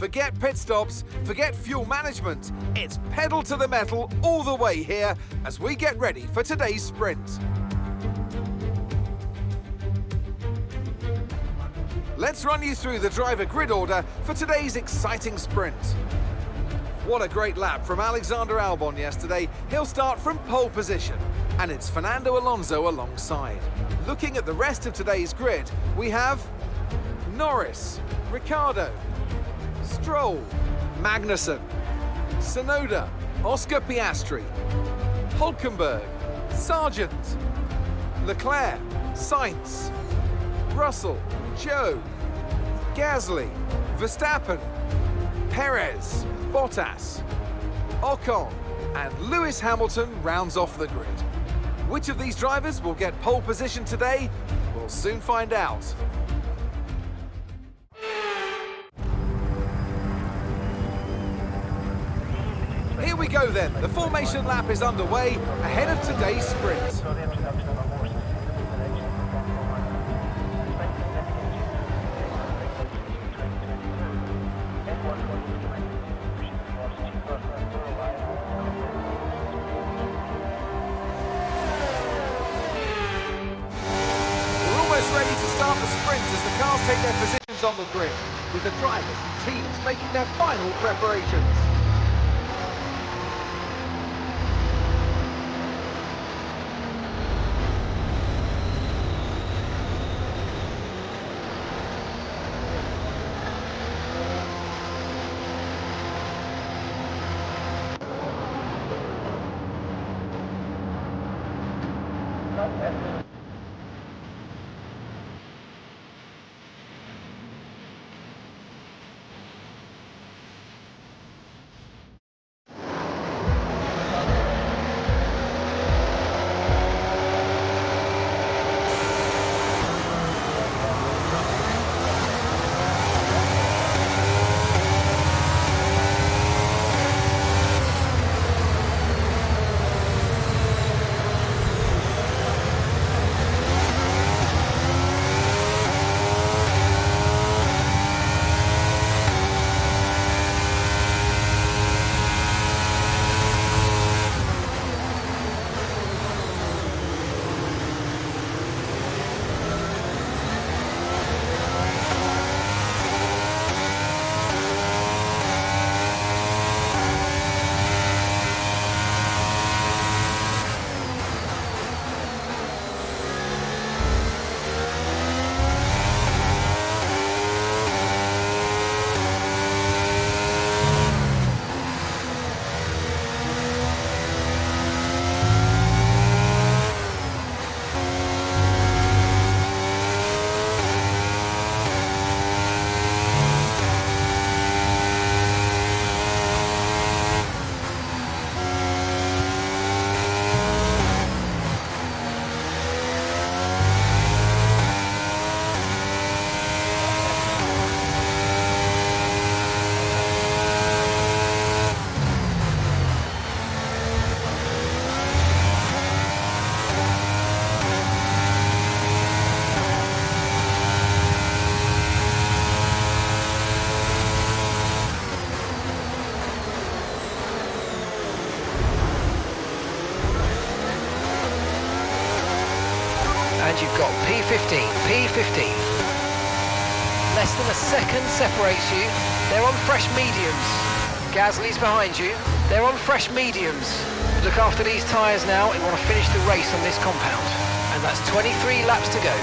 Forget pit stops, forget fuel management. It's pedal to the metal all the way here as we get ready for today's sprint. Let's run you through the driver grid order for today's exciting sprint. What a great lap from Alexander Albon yesterday. He'll start from pole position, and it's Fernando Alonso alongside. Looking at the rest of today's grid, we have Norris, Ricciardo, Stroll, Magnussen, Tsunoda, Oscar Piastri, Hülkenberg, Sargent, Leclerc, Sainz, Russell, Zhou, Gasly, Verstappen, Perez, Bottas, Ocon, and Lewis Hamilton rounds off the grid. Which of these drivers will get pole position today? We'll soon find out. Here we go then. The formation lap is underway ahead of today's sprint. Ready to start the sprint as the cars take their positions on the grid, with the drivers and teams making their final preparations. And you've got P15, P15. Less than a second separates you. They're on fresh mediums. Gasly's behind you. They're on fresh mediums. Look after these tyres now. We want to finish the race on this compound. And that's 23 laps to go.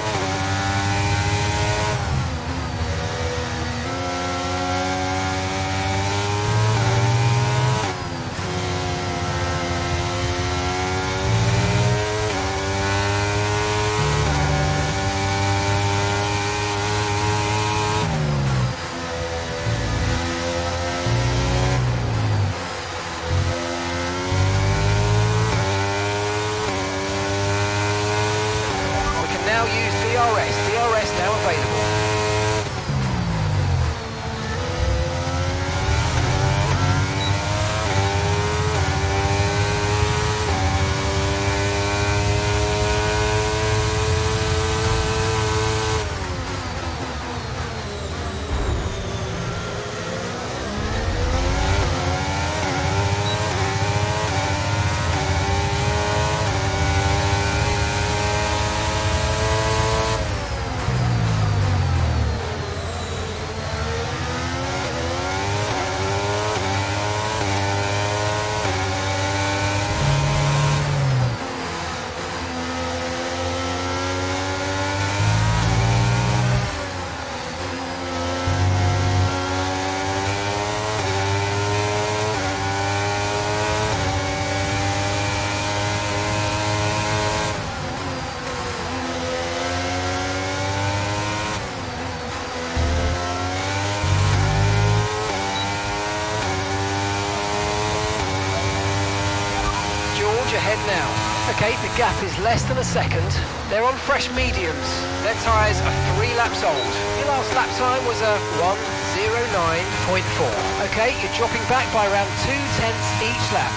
now. Okay, the gap is less than a second. They're on fresh mediums. Their tyres are 3 laps old. Your last lap time was a 1:09.4. Okay, you're dropping back by around 0.2 each lap.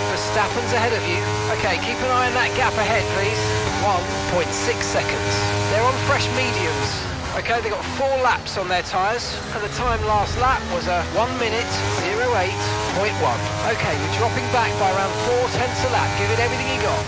Verstappen's ahead of you. Okay, keep an eye on that gap ahead, please. 1.6 seconds. They're on fresh mediums. Okay, they've got 4 laps on their tyres, and the time last lap was a 1:08.1. Okay, you're dropping back by around 0.4 a lap. Give it everything you got.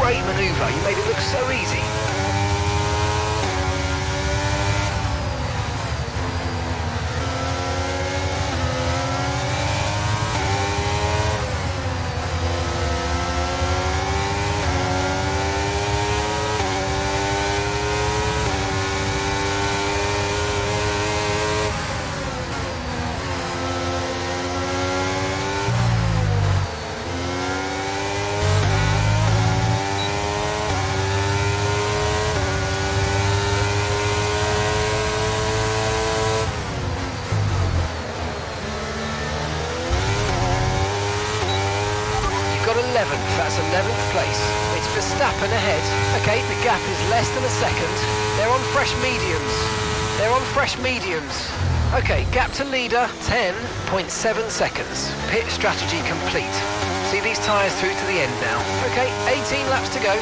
Great manoeuvre, you made it look so easy. Got 11th, that's 11th place. It's Verstappen ahead. Okay, the gap is less than a second. They're on fresh mediums. They're on fresh mediums. Okay, gap to leader, 10.7 seconds. Pit strategy complete. See these tyres through to the end now. Okay, 18 laps to go.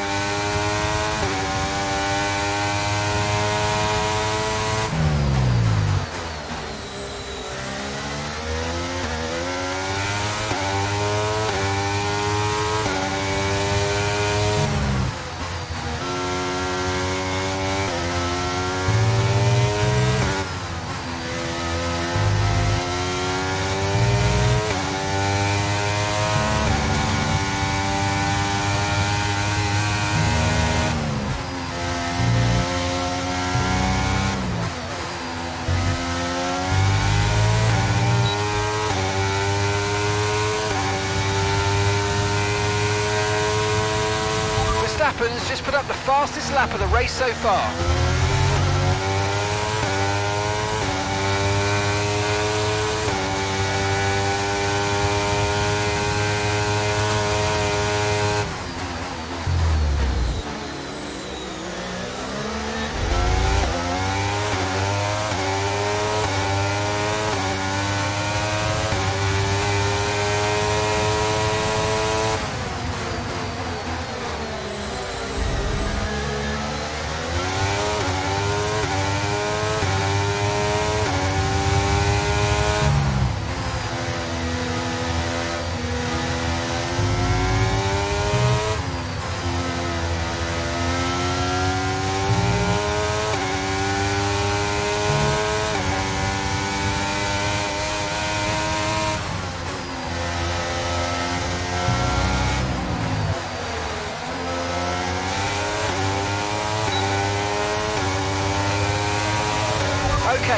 Verstappen's just put up the fastest lap of the race so far.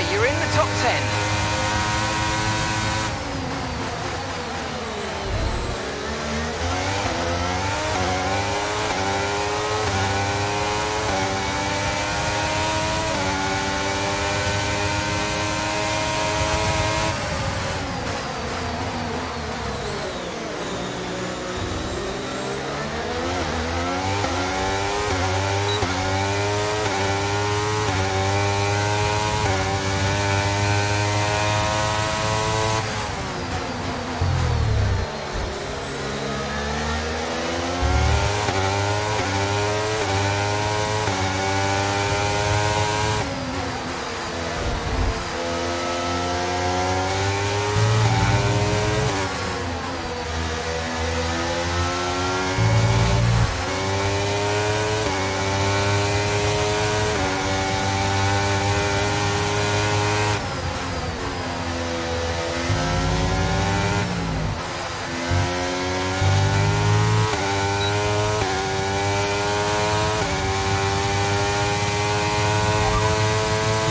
Okay, you're in the top 10.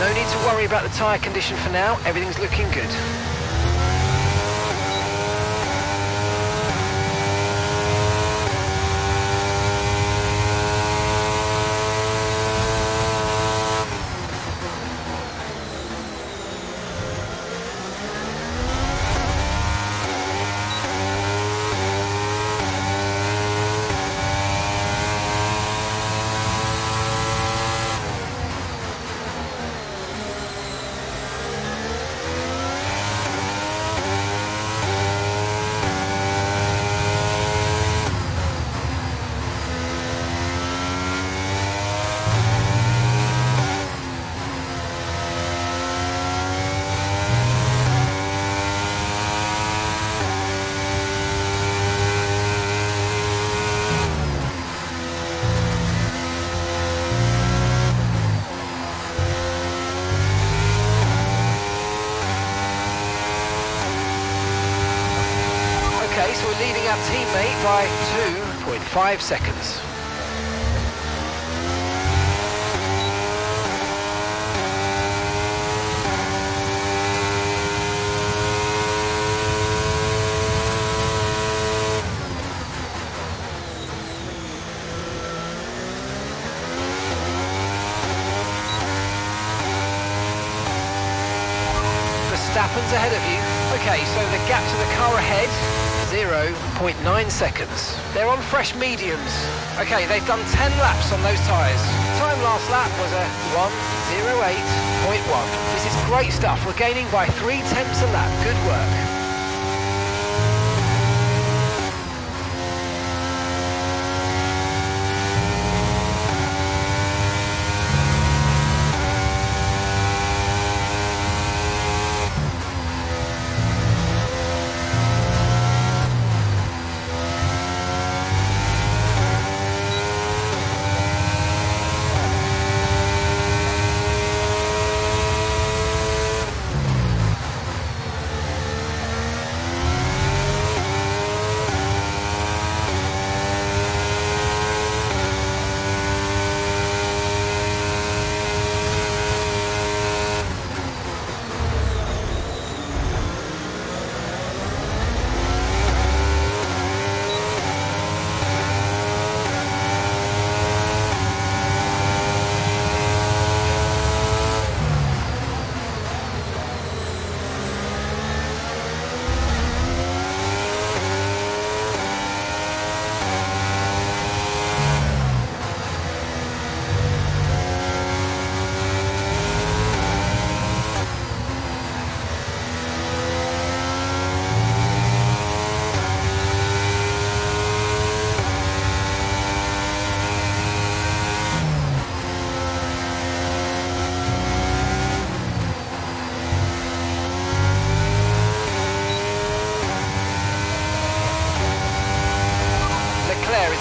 No need to worry about the tyre condition for now, everything's looking good. Okay, so we're leading our teammate by 2.5 seconds. Verstappen's ahead of you. Okay, so the gap to the car ahead, 0.9 seconds. They're on fresh mediums. Okay, they've done 10 laps on those tyres. Time last lap was a 1:08.1. This is great stuff. We're gaining by 0.3 a lap. Good work.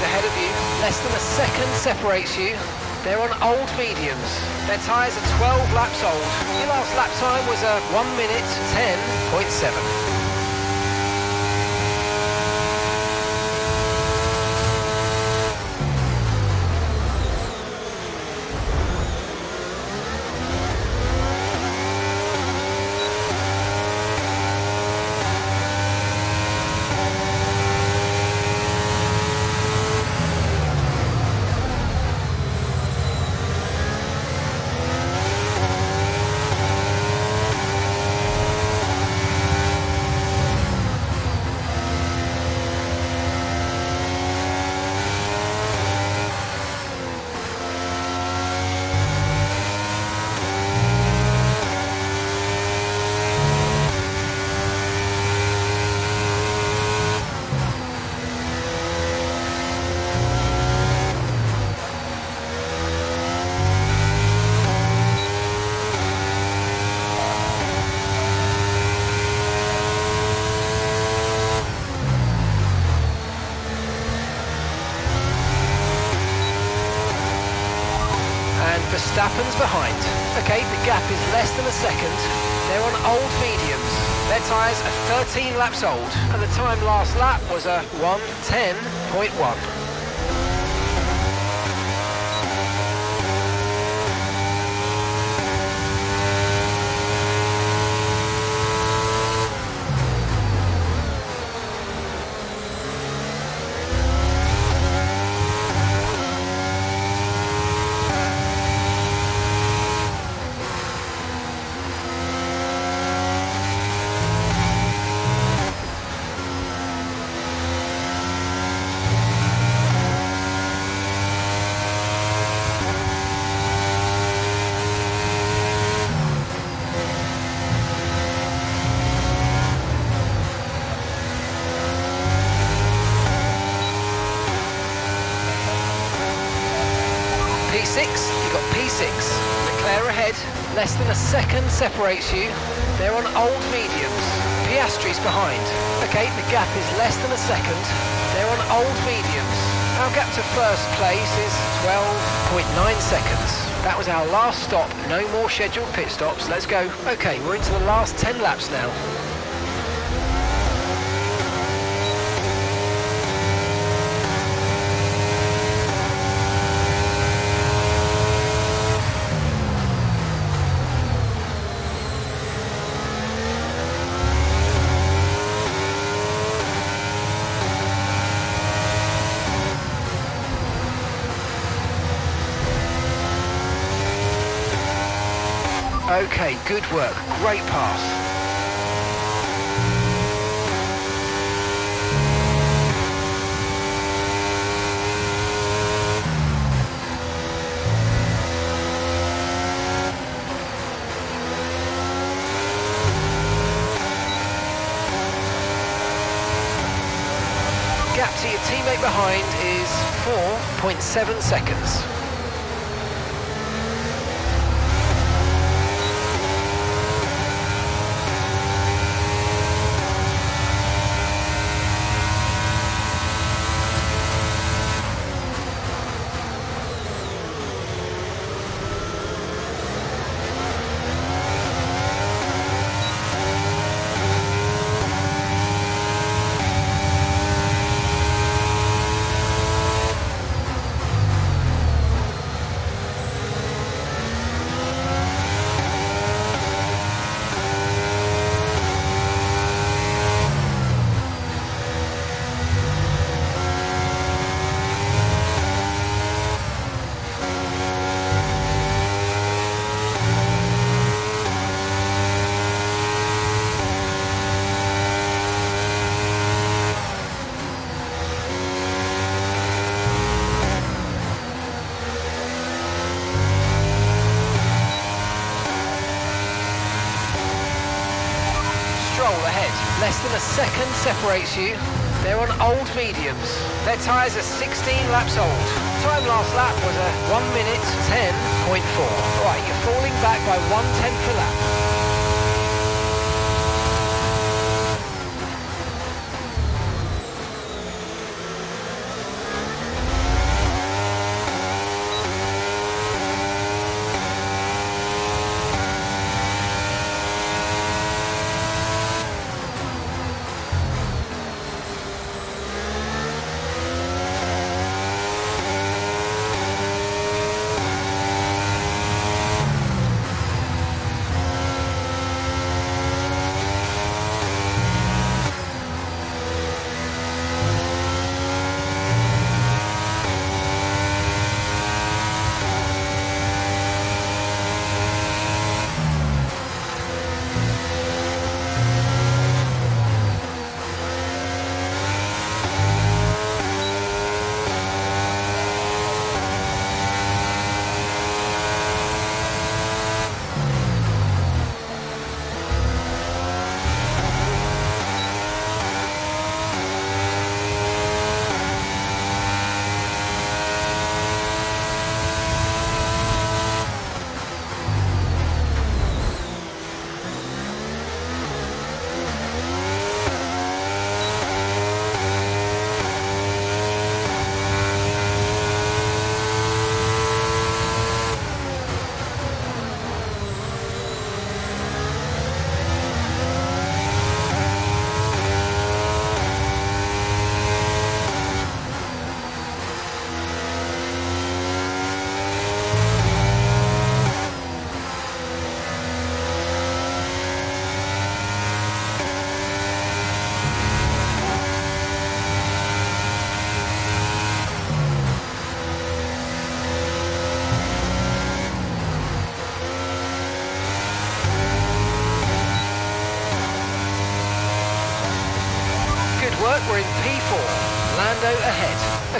Ahead of you, less than a second separates you. They're on old mediums. Their tyres are 12 laps old. Your last lap time was a 1:10.7. Verstappen's behind. Okay, the gap is less than a second. They're on old mediums. Their tyres are 13 laps old, and the time last lap was a 1:10.1. P6, you've got P6. Leclerc ahead, less than a second separates you. They're on old mediums. Piastri's behind. Okay, the gap is less than a second. They're on old mediums. Our gap to first place is 12.9 seconds. That was our last stop. No more scheduled pit stops. Let's go. Okay, we're into the last 10 laps now. Okay, good work. Great pass. Gap to your teammate behind is 4.7 seconds. Ahead. Less than a second separates you. They're on old mediums. Their tyres are 16 laps old. Time last lap was a 1:10.4. Right, you're falling back by 1/10 a lap.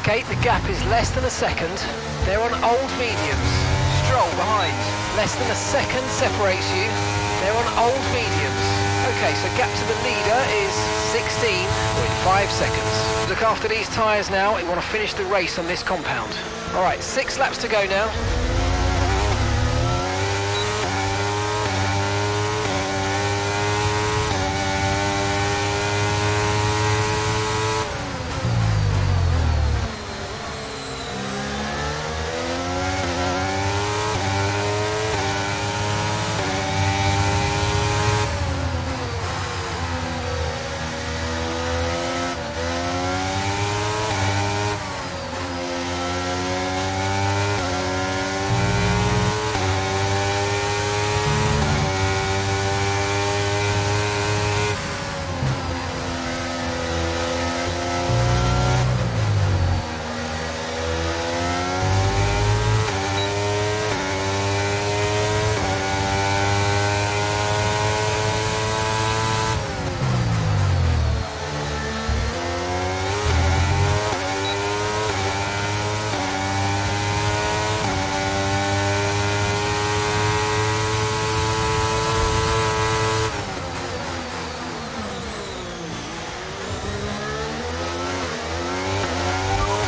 Okay, the gap is less than a second. They're on old mediums. Stroll behind. Less than a second separates you. They're on old mediums. Okay, so gap to the leader is 16.5 seconds. Look after these tyres now. You want to finish the race on this compound. All right, 6 laps to go now.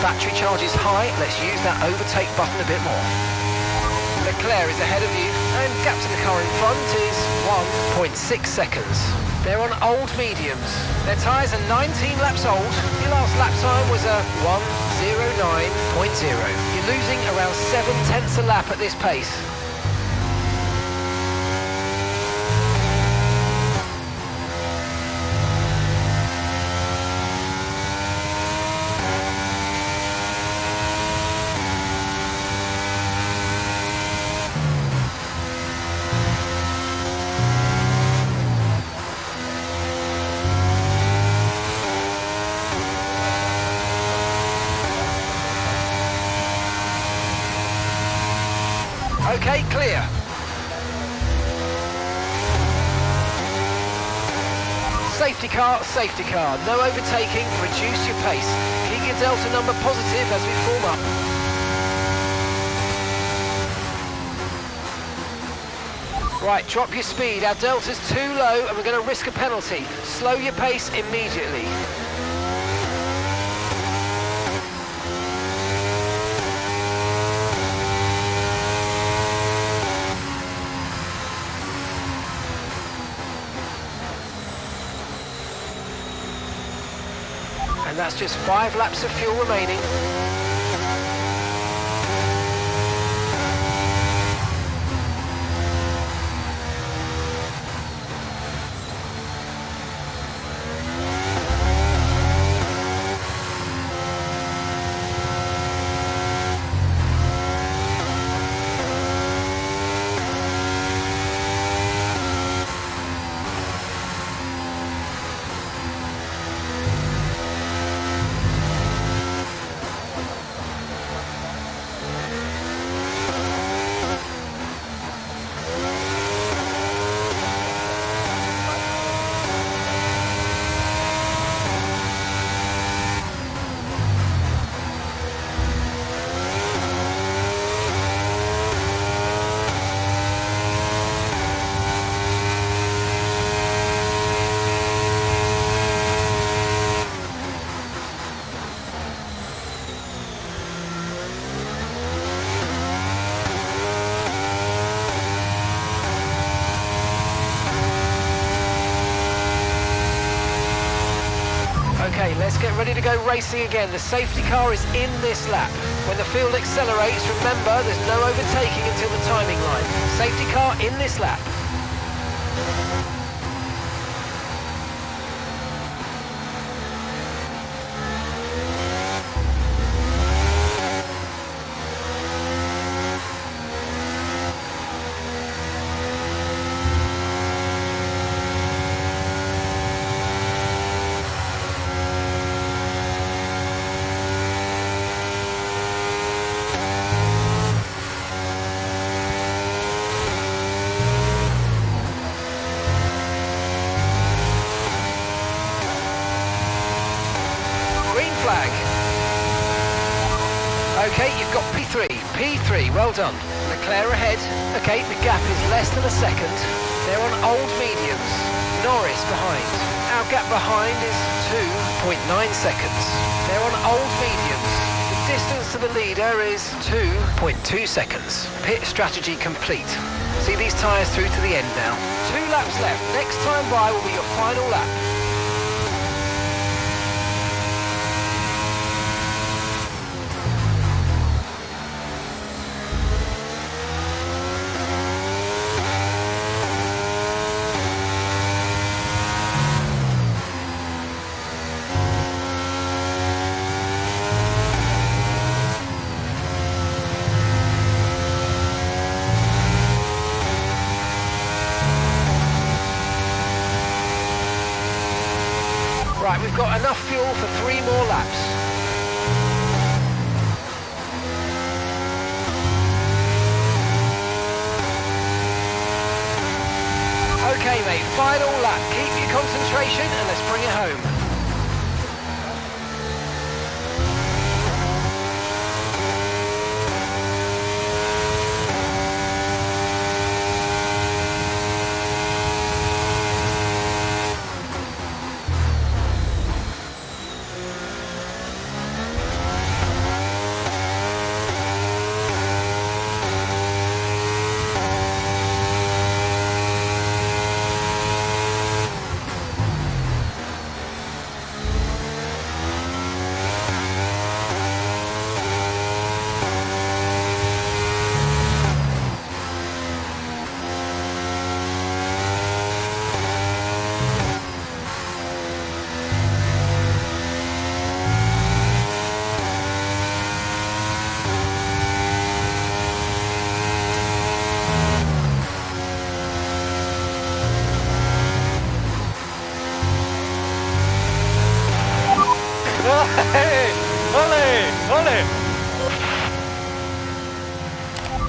Battery charge is high, let's use that overtake button a bit more. Leclerc is ahead of you, and gap to the car in front is 1.6 seconds. They're on old mediums. Their tyres are 19 laps old. Your last lap time was a 1:09.0. You're losing around 7/10 a lap at this pace. Okay, clear. Safety car, no overtaking, reduce your pace. Keep your delta number positive as we form up. Right, drop your speed, our delta's too low and we're going to risk a penalty. Slow your pace immediately. And that's just 5 laps of fuel remaining. Okay, let's get ready to go racing again. The safety car is in this lap. When the field accelerates, remember there's no overtaking until the timing line. Safety car in this lap. Okay, you've got P3. P3, well done. Leclerc ahead. Okay, the gap is less than a second. They're on old mediums. Norris behind. Our gap behind is 2.9 seconds. They're on old mediums. The distance to the leader is 2.2 seconds. Pit strategy complete. See these tyres through to the end now. 2 laps left. Next time by will be your final lap. Right, we've got enough fuel for 3 more laps. Okay mate, final lap. Keep your concentration and let's bring it home.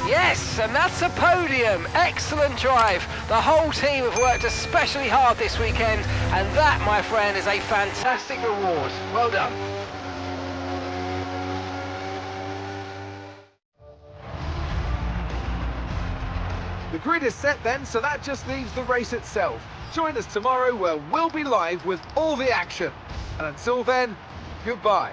Yes, and that's a podium. Excellent drive. The whole team have worked especially hard this weekend, and that, my friend, is a fantastic reward. Well done. The grid is set then, so that just leaves the race itself. Join us tomorrow where we'll be live with all the action. And until then, goodbye.